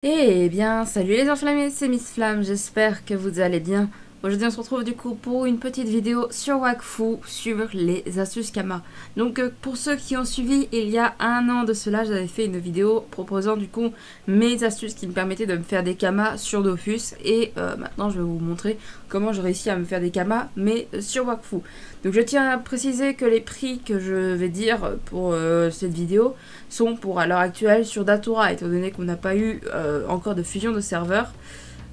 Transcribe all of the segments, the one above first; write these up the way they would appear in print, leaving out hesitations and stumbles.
Eh bien, salut les enflammés, c'est Miss Flamme, j'espère que vous allez bien. Aujourd'hui on se retrouve du coup pour une petite vidéo sur Wakfu sur les astuces Kama. Donc pour ceux qui ont suivi, il y a un an de cela, j'avais fait une vidéo proposant du coup mes astuces qui me permettaient de me faire des Kama sur Dofus. Et maintenant je vais vous montrer comment j'ai réussi à me faire des Kama mais sur Wakfu. Donc je tiens à préciser que les prix que je vais dire pour cette vidéo sont pour à l'heure actuelle sur Datura, étant donné qu'on n'a pas eu encore de fusion de serveurs.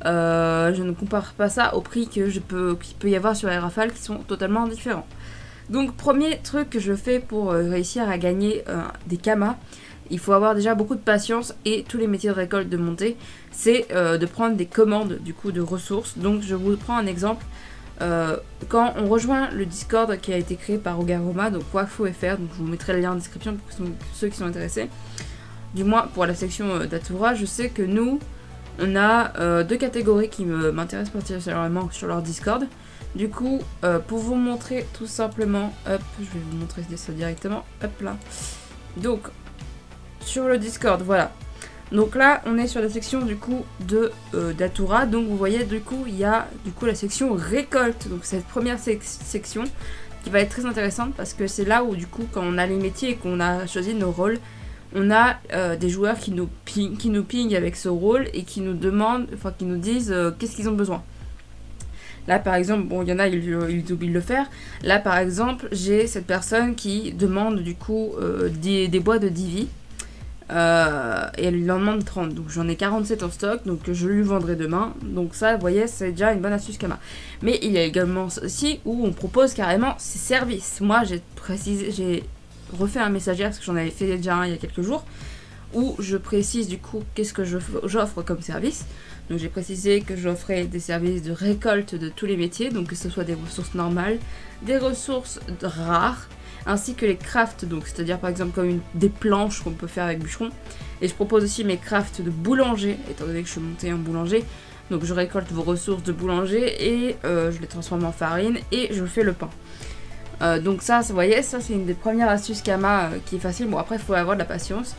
Je ne compare pas ça au prix qu'il peut y avoir sur les rafales qui sont totalement différents. Donc premier truc que je fais pour réussir à gagner des kamas, il faut avoir déjà beaucoup de patience et tous les métiers de récolte de montée, c'est de prendre des commandes du coup de ressources. Donc je vous prends un exemple. Quand on rejoint le Discord qui a été créé par Ogaroma, donc Wakfu.fr, donc je vous mettrai le lien en description pour ceux qui sont intéressés. Du moins pour la section d'Atura, je sais que nous, on a deux catégories qui m'intéressent particulièrement sur leur Discord. Du coup, pour vous montrer tout simplement, hop, je vais vous montrer ça directement, hop là. Donc, sur le Discord, voilà. Donc là, on est sur la section du coup de d'Atura. Donc vous voyez, du coup, il y a du coup la section récolte. Donc cette première section qui va être très intéressante parce que c'est là où du coup, quand on a les métiers et qu'on a choisi nos rôles, on a des joueurs qui nous pingent avec ce rôle et qui nous demandent, enfin qui nous disent qu'est-ce qu'ils ont besoin. Là par exemple, bon il y en a ils oublient de le faire. Là par exemple, j'ai cette personne qui demande du coup des bois de Divi. Et elle lui en demande 30, donc j'en ai 47 en stock, donc je lui vendrai demain. Donc ça, vous voyez, c'est déjà une bonne astuce Kama. Mais il y a également aussi où on propose carrément ses services. Moi j'ai refait un messager parce que j'en avais fait déjà un il y a quelques jours, où je précise du coup qu'est-ce que j'offre comme service. Donc j'ai précisé que j'offrais des services de récolte de tous les métiers, donc que ce soit des ressources normales, des ressources rares, ainsi que les crafts, donc c'est-à-dire par exemple comme des planches qu'on peut faire avec bûcheron. Et je propose aussi mes crafts de boulanger, étant donné que je suis montée en boulanger. Donc je récolte vos ressources de boulanger et je les transforme en farine et je fais le pain. Donc ça, vous voyez, ça c'est une des premières astuces Kama qui est facile. Bon après il faut avoir de la patience.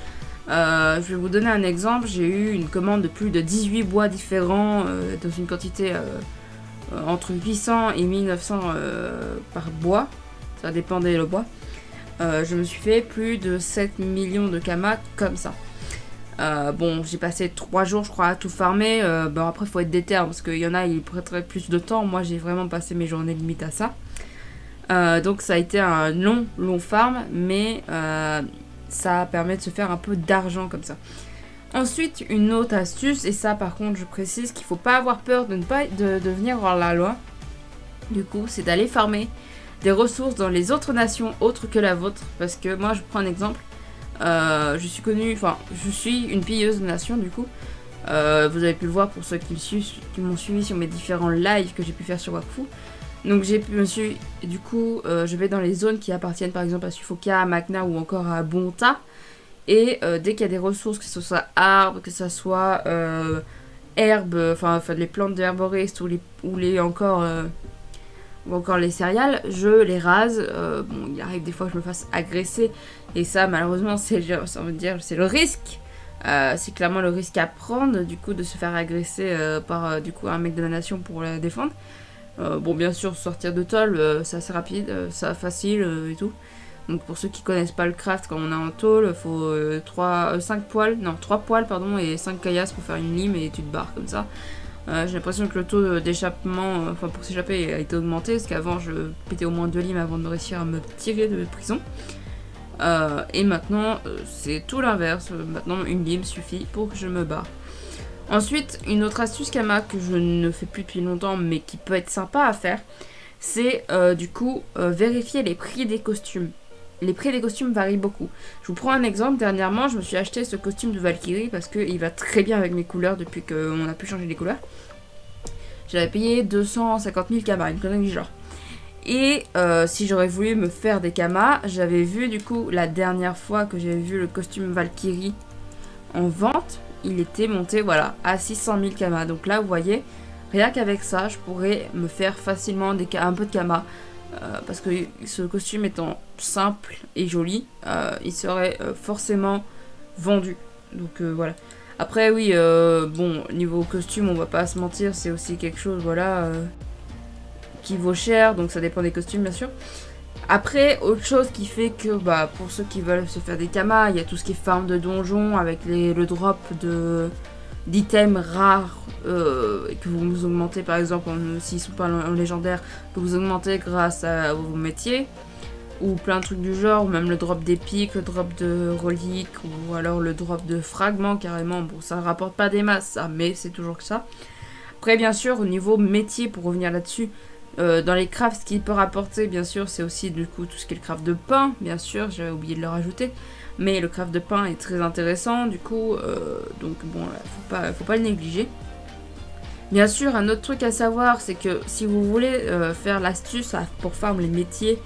Je vais vous donner un exemple, j'ai eu une commande de plus de 18 bois différents dans une quantité entre 800 et 1900 par bois. Ça dépendait le bois. Je me suis fait plus de 7 millions de Kama comme ça. Bon, j'ai passé 3 jours, je crois, à tout farmer. Bon, après, il faut être déter parce qu'il y en a, ils prêteraient plus de temps. Moi, j'ai vraiment passé mes journées limite à ça. Donc, ça a été un long farm, mais ça permet de se faire un peu d'argent comme ça. Ensuite, une autre astuce, et ça, par contre, je précise qu'il ne faut pas avoir peur de venir voir la loi. Du coup, c'est d'aller farmer des ressources dans les autres nations autres que la vôtre. Parce que moi, je prends un exemple. Je suis une pilleuse de nation du coup. Vous avez pu le voir pour ceux qui m'ont suivi sur mes différents lives que j'ai pu faire sur Wakfu. Donc je vais dans les zones qui appartiennent par exemple à Sufoka, à Makna ou encore à Bonta. Et dès qu'il y a des ressources, que ce soit arbres, que ce soit herbes, enfin les plantes de herboristes ou encore les céréales, je les rase. Bon, il arrive des fois que je me fasse agresser. Et ça, malheureusement, c'est le risque. C'est clairement le risque à prendre, du coup, de se faire agresser par du coup un mec de la nation pour la défendre. Bon, bien sûr, sortir de tôle, c'est assez rapide, c'est facile et tout. Donc pour ceux qui connaissent pas le craft, quand on est en tôle, il faut 3 poils pardon, et 5 caillasses pour faire une lime et tu te barres comme ça. J'ai l'impression que le taux d'échappement, pour s'échapper, a été augmenté, parce qu'avant je pétais au moins 2 limes avant de réussir à me tirer de prison. Et maintenant, c'est tout l'inverse. Maintenant, une lime suffit pour que je me barre. Ensuite, une autre astuce Kama que je ne fais plus depuis longtemps, mais qui peut être sympa à faire, c'est vérifier les prix des costumes. Les prix des costumes varient beaucoup. Je vous prends un exemple. Dernièrement, je me suis acheté ce costume de Valkyrie parce qu'il va très bien avec mes couleurs depuis qu'on a pu changer les couleurs. J'avais payé 250 000 Kama, une connerie du genre. Et si j'aurais voulu me faire des Kama, j'avais vu du coup la dernière fois que j'avais vu le costume Valkyrie en vente, il était monté voilà à 600 000 Kama. Donc là, vous voyez, rien qu'avec ça, je pourrais me faire facilement un peu de Kama. Parce que ce costume étant simple et joli, il serait forcément vendu. Donc voilà. Après oui, bon, niveau costume, on va pas se mentir, c'est aussi quelque chose, voilà, qui vaut cher, donc ça dépend des costumes bien sûr. Après, autre chose qui fait que, bah, pour ceux qui veulent se faire des kamas, il y a tout ce qui est farm de donjon avec le drop d'items rares que vous augmentez, par exemple, s'ils sont pas en légendaire, que vous augmentez grâce à vos métiers, ou plein de trucs du genre, ou même le drop d'épiques, le drop de reliques, ou alors le drop de fragments carrément. Bon, ça rapporte pas des masses, ça, mais c'est toujours que ça. Après, bien sûr, au niveau métier, pour revenir là-dessus, dans les crafts, ce qu'il peut rapporter, bien sûr, c'est aussi du coup tout ce qui est le craft de pain, bien sûr, j'avais oublié de le rajouter. Mais le craft de pain est très intéressant, du coup, donc bon, faut pas le négliger. Bien sûr, un autre truc à savoir, c'est que si vous voulez faire l'astuce pour farm les métiers,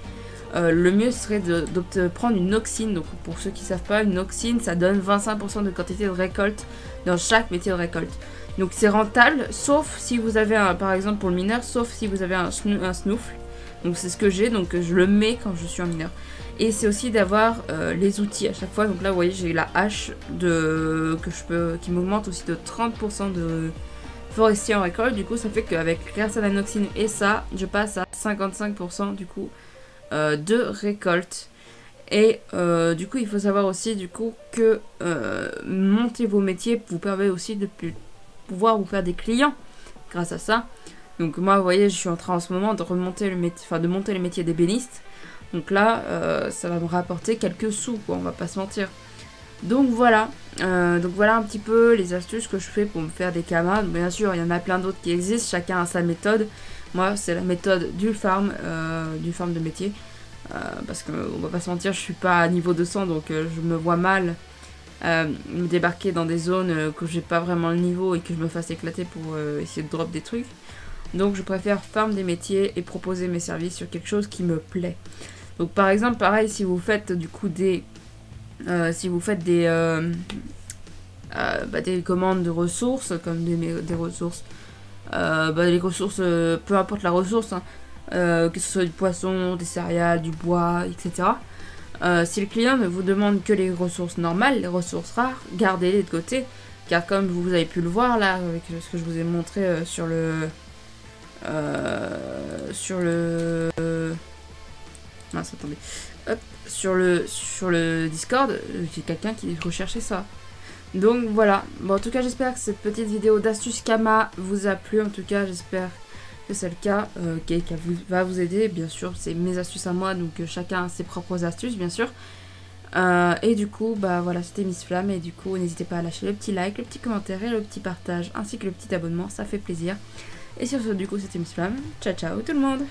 le mieux serait de prendre une oxine. Donc pour ceux qui ne savent pas, une oxine, ça donne 25% de quantité de récolte dans chaque métier de récolte. Donc c'est rentable, sauf si vous avez, par exemple pour le mineur, sauf si vous avez un snoufle. Donc c'est ce que j'ai, donc je le mets quand je suis en mineur. Et c'est aussi d'avoir les outils à chaque fois. Donc là vous voyez j'ai la hache qui m'augmente aussi de 30% de forestier en récolte. Du coup ça fait qu'avec grâce à l'anoxine et ça, je passe à 55% du coup de récolte. Et du coup il faut savoir aussi du coup que monter vos métiers vous permet aussi de pouvoir vous faire des clients grâce à ça. Donc moi vous voyez je suis en train en ce moment de remonter le métier, enfin de monter le métier d'ébéniste. Donc là ça va me rapporter quelques sous quoi, on va pas se mentir. Donc voilà un petit peu les astuces que je fais pour me faire des kamas. Bien sûr il y en a plein d'autres qui existent, chacun a sa méthode. Moi c'est la méthode du farm de métier. Parce que on va pas se mentir, je suis pas à niveau 200 donc je me vois mal me débarquer dans des zones que j'ai pas vraiment le niveau et que je me fasse éclater pour essayer de drop des trucs. Donc je préfère farm des métiers et proposer mes services sur quelque chose qui me plaît. Donc par exemple pareil si vous faites du coup des des commandes de ressources comme des ressources les ressources peu importe la ressource hein, que ce soit du poisson, des céréales, du bois, etc. Si le client ne vous demande que les ressources normales, les ressources rares, gardez-les de côté. Car comme vous avez pu le voir là, avec ce que je vous ai montré sur le mince, attendez. Hop, sur le Discord, j'ai quelqu'un qui recherchait ça. Donc voilà. Bon, en tout cas, j'espère que cette petite vidéo d'astuces Kama vous a plu. En tout cas, j'espère que c'est le cas, qui va vous aider. Bien sûr, c'est mes astuces à moi, donc chacun a ses propres astuces, bien sûr. Et du coup, bah voilà, c'était Miss Flamme. Et du coup, n'hésitez pas à lâcher le petit like, le petit commentaire et le petit partage, ainsi que le petit abonnement, ça fait plaisir. Et sur ce, du coup, c'était Miss Flamme. Ciao, ciao tout le monde!